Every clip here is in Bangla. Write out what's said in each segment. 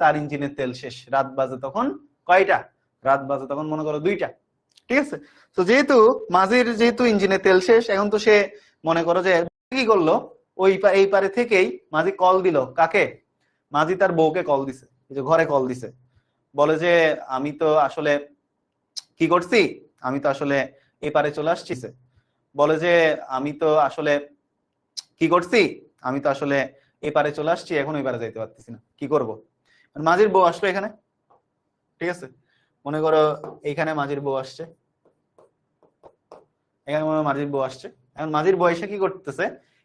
তার ইঞ্জিনের তেল শেষ, রাত বাজে তখন কয়টা? রাত বাজে তখন মনে করো 2টা। ঠিক আছে, তো যেহেতু মাঝির যেহেতু ইঞ্জিনের তেল শেষ, এখন তো সে মনে করো যে কি করলো, এই পারে থেকেই মাঝি কল দিল কাকে? মাঝি তার বউকে কল দিছে, এই যে ঘরে কল দিছে, বলে যে আমি তো আসলে কি করছি, আমি তো আসলে এই পারে চলে আসছি। বলে যে আমি তো আসলে কি করছি, আমি তো আসলে এই পারে চলে আসছি, এখন ওই পারে যাইতে পারতেছি না, কি করব? মাঝির বউ আসলো এখানে। ঠিক আছে, মনে করো এইখানে মাঝির বউ আসছে, এখানে মনে হয় মাঝির বউ আসছে। এখন মাঝির বউ এসে কি করতেছে,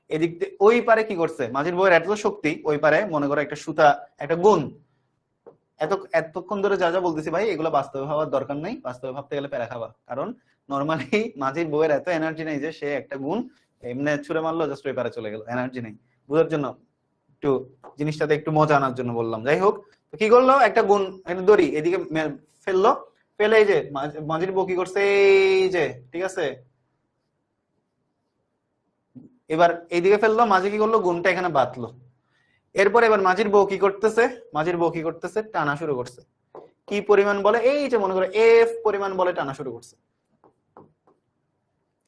এদিক দিয়ে ওই পারে কি করছে, মাঝির বউয়ের এত শক্তি, ওই পারে মনে করো একটা সুতা, একটা গুণ। এতক্ষণ ধরে যা যা বলতেছি ভাই, এগুলো বাস্তবে ভাবার দরকার নাই, বাস্তবে ভাবতে গেলে প্যারা খাবা। কারণ নর্মালি মাঝির বউয়ের এত এনার্জি নেই যে সে একটা গুণ এমনি ছুড়ে মারলো, জাস্ট ওই পারে চলে গেল, এনার্জি নেই। বোঝার জন্য একটু জিনিসটাতে একটু মজা আনার জন্য বললাম। যাই হোক, তো কি করলো, একটা গুণ, একটা দড়ি এদিকে ফেললো, ফেলে এই যে মাঝির বউ কি করছে, এই যে ঠিক আছে, এবার এইদিকে ফেললো, মাঝি কি করলো, গুণটা এখানে বাঁধলো। এরপর এবার মাঝির বউ কি করতেছে, মাঝির বউ কি করতেছে, টানা শুরু করছে। কি পরিমাণ বলে, এই যে মনে করো এফ পরিমাণ বলে টানা শুরু করছে,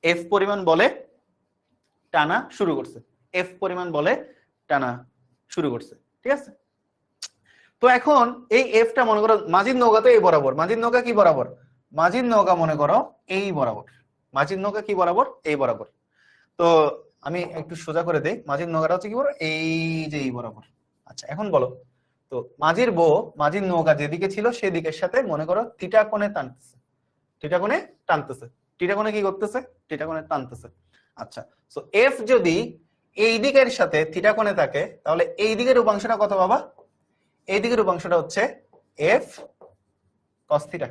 এফ পরিমাণ বলে টানা শুরু করছে, এফ পরিমাণ বলে টানা শুরু করছে। ঠিক আছে, তো এখন এই এফটা মনে করো মাঝির নৌকা তো এই বরাবর, মাঝির নৌকা কি বরাবর, মাঝির নৌকা মনে করো এই বরাবর, মাঝির নৌকা কি বরাবর, এই বরাবর। তো আমি একটু সোজা করে দেই, মাঝির নৌকাটা হচ্ছে কি বড়, এই যে এই বরাবর। আচ্ছা এখন বলো তো, মাঝির বউ মাঝির নৌকা যেদিকে ছিল সেদিকের সাথে মনে করো থিটা কোণে টানতেছে, থিটা কোণে টানতেছে, থিটা কোণে কি করতেছে, থিটা কোণে টানতেছে। আচ্ছা, সো এফ যদি এই দিকের সাথে থিটা কোণে থাকে, তাহলে এই দিকের উপাংশটা কত বাবা, এই দিকের উপাংশটা হচ্ছে এফ কস থিটা।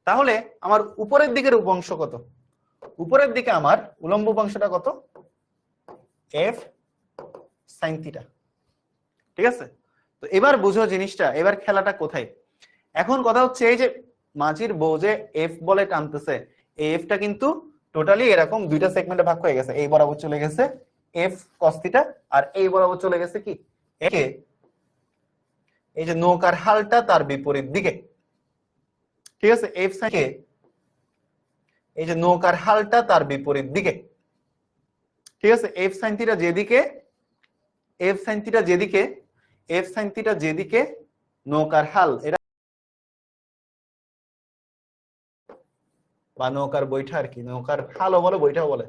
তাহলে আমার উপরের দিকের উপাংশ কত, উপরের দিকে আমার উলম্ব উপাংশটা কত, এফ সাইন থিটা। ঠিক আছে, তো এবার বুঝো জিনিসটা, এবার খেলাটা কোথায়। এখন কথা হচ্ছে এই যে মাঝির বউ যে এফ বলে টানতেছে, এই এফটা কিন্তু টোটালি এরকম দুইটা সেগমেন্টে ভাগ হয়ে গেছে, এই বরাবর চলে গেছে এফ কস থিটা, আর এই বরাবর চলে গেছে কি একে, এই যে নৌকার হালটা তার বিপরীত দিকে। ঠিক আছে, এফ সাইন কে, এই যে নৌকার হালটা তার বিপরীত দিকে। ঠিক আছে, এফ সাইন থিটা যেদিকে, এফ সাইন থিটা যেদিকে, এফ সাইন থিটা যেদিকে নৌকার হাল, এটা বা নৌকার বৈঠা আর কি, নৌকার হালও বলে বৈঠাও বলে,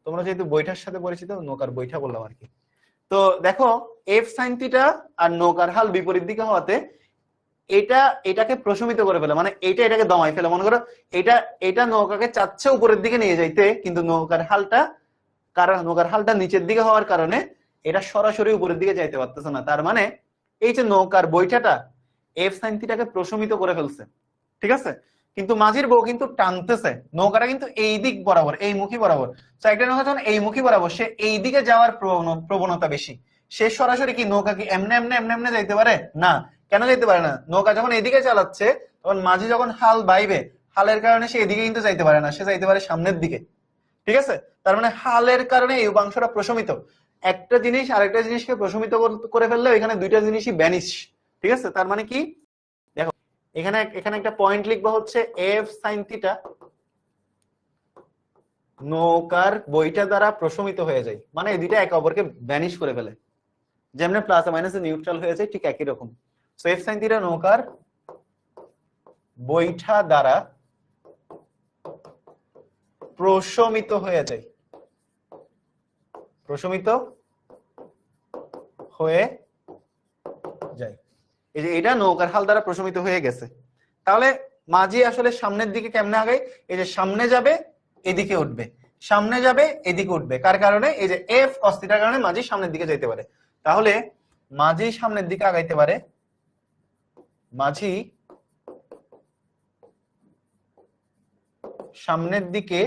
তোমরা যেহেতু বৈঠার সাথে পরিচিত, নৌকার বৈঠা বললাম আর কি। তো দেখো এফ সাইন থিটা আর নৌকার হাল বিপরীত দিকে হওয়াতে এটা এটাকে প্রশমিত করে ফেলে, মানে এটা এটাকে দমাই ফেলে। মনে করো এটা এটা নৌকাকে চাচ্ছে উপরের দিকে নিয়ে যাইতে, কিন্তু নৌকার হালটা, কারণ নৌকার হালটা নিচের দিকে হওয়ার কারণে এটা সরাসরি উপরের দিকে যাইতে পারতেছে না। তার মানে এই যে নৌকার বৈঠাটা এফ সাইন থিটাকে প্রশমিত করে ফেলছে। ঠিক আছে, কিন্তু মাঝির বউ কিন্তু টানতেছে, নৌকাটা কিন্তু এই দিক বরাবর, এই মুখী বরাবর। তো একটা নৌকা যখন এই মুখী বরাবর, সে এই দিকে যাওয়ার প্রবণতা বেশি। সে সরাসরি কি নৌকা কি এমনে এমনে এমনে এমনে যাইতে পারে না, কেন যাইতে পারে না, নৌকা যখন এদিকে চালাচ্ছে তখন মাঝি যখন হাল বাইবে, হালের কারণে সে এদিকে কিন্তু যাইতে পারে না, সে যাইতে পারে সামনের দিকে। ঠিক আছে, তার মানে হালের কারণে এই উপাংশটা প্রশমিত। একটা জিনিস আরেকটা জিনিসকে প্রশমিত করে ফেললে এখানে দুইটা জিনিসই ভ্যানিশ। ঠিক আছে, তার মানে কি, দেখো এখানে এখানে একটা পয়েন্ট লিখবো হচ্ছে এফ সাইন থিটা নৌকার বইটা দ্বারা প্রশমিত হয়ে যায়, মানে এই দুইটা একে অপরকে ভ্যানিশ করে ফেলে, যেমন প্লাস মাইনাসে নিউট্রাল হয়ে যায়, ঠিক একই রকম। সো এফ সাইন থিটা নৌকার বৈঠা দ্বারা প্রশমিত হয়ে যায়, প্রশমিত হয়ে যায়। এই যে এটা নৌকার হাল দ্বারা প্রশমিত হয়ে গেছে। তাহলে মাঝি আসলে সামনের দিকে কেমনে আগায়, এই যে সামনে যাবে এদিকে উঠবে, সামনে যাবে এদিকে উঠবে, কার কারণে, এই যে এফ কস থিটার কারণে মাঝি সামনের দিকে যাইতে পারে। তাহলে মাঝি সামনের দিকে আগাইতে পারে, মাঝি সামনের দিকে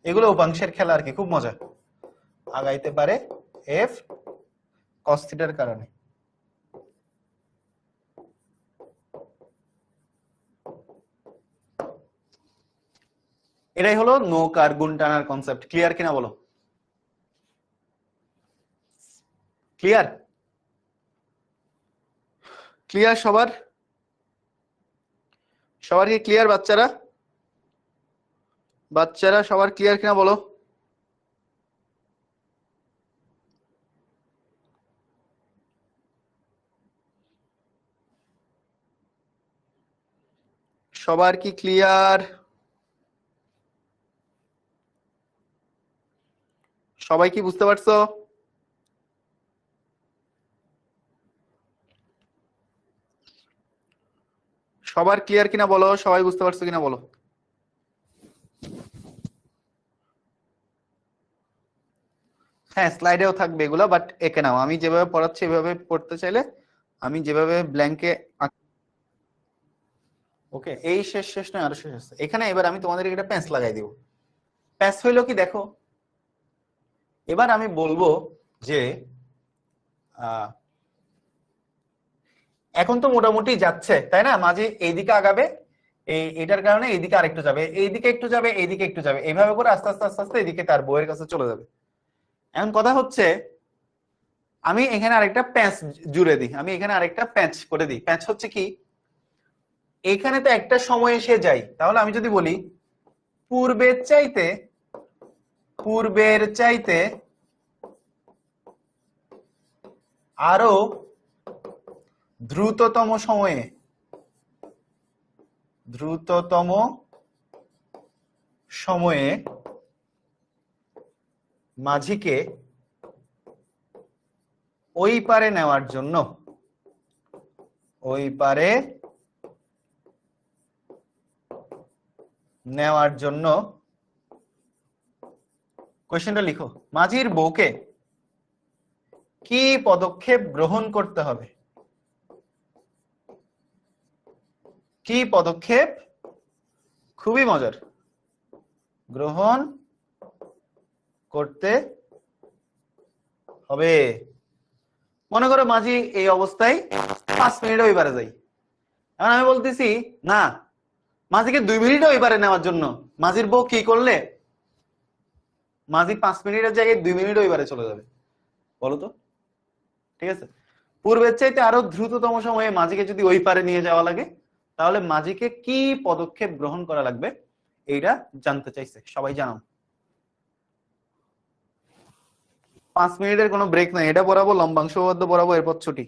এগুলো উপাংশের খেলা আর কি, খুব মজা, আগাইতে পারে এফ কস থিটার কারণে। এটাই হলো নৌকার গুণ টানার কনসেপ্ট। ক্লিয়ার কিনা বলো? ক্লিয়ার? ক্লিয়ার সবার? সবার কি ক্লিয়ার বাচ্চারা? বাচ্চারা সবার ক্লিয়ার কিনা বলো? সবার কি ক্লিয়ার? সবাই কি বুঝতে পারছো? সবার ক্লিয়ার কিনা বলো, সবাই বুঝতে পারছো কিনা বলো? হ্যাঁ স্লাইডেও থাকবে এগুলো, বাট এঁকে নাও। আমি যেভাবে পড়াচ্ছি এভাবে পড়তে চাইলে আমি যেভাবে ব্ল্যাঙ্কে, ওকে এই শেষ শেষ নয় আরো শেষ আছে এখানে। এবার আমি তোমাদের একটা প্যাঁচ লাগাই দিব। প্যাঁচ হইলো কি দেখো, এবার আমি বলবো যে এখন তো মোটামুটি যাচ্ছে তাই না, মাঝে এইদিকে আগাবে, এটার কারণে এইদিকে আরেকটু যাবে, এইদিকে একটু যাবে, এইদিকে একটু যাবে, এইভাবে করে আস্তে আস্তে আস্তে আস্তে এদিকে তার বইয়ের কাছে চলে যাবে। এখন কথা হচ্ছে আমি এখানে আরেকটা প্যাঁচ জুড়ে দিই, আমি এখানে আরেকটা প্যাঁচ করে দিই। প্যাঁচ হচ্ছে কি, এখানে তো একটা সময় এসে যাই, তাহলে আমি যদি বলি পূর্বের চাইতে আরো দ্রুততম সময়ে মাঝিকে ওই পারে নেওয়ার জন্য কোশ্চেনটা লিখো, মাঝির বউকে কি পদক্ষেপ গ্রহণ করতে হবে? কি পদক্ষেপ খুবই মজার গ্রহণ করতে হবে? মনে করো মাঝি এই অবস্থায় 5 মিনিট ওই পারে যাই, এখন আমি বলতেছি না, মাঝিকে 2 মিনিট ওই পারে নেওয়ার জন্য মাঝির বউ কি করলে মাঝি 5 মিনিটের জায়গায় 2 মিনিট ওই পারে চলে যাবে, বলো তো? ঠিক আছে, পূর্বের চাইতে আরো দ্রুততম সময়ে মাঝিকে যদি ওই পারে নিয়ে যাওয়া লাগে তাহলে মাঝিকে কি পদক্ষেপ গ্রহণ করা লাগবে এইটা জানতে চাইছে। সবাই জানাও। 5 মিনিটের কোনো ব্রেক নাই, এটা পড়াবো, লম্বাংশ পড়াবো, এরপর ছুটি।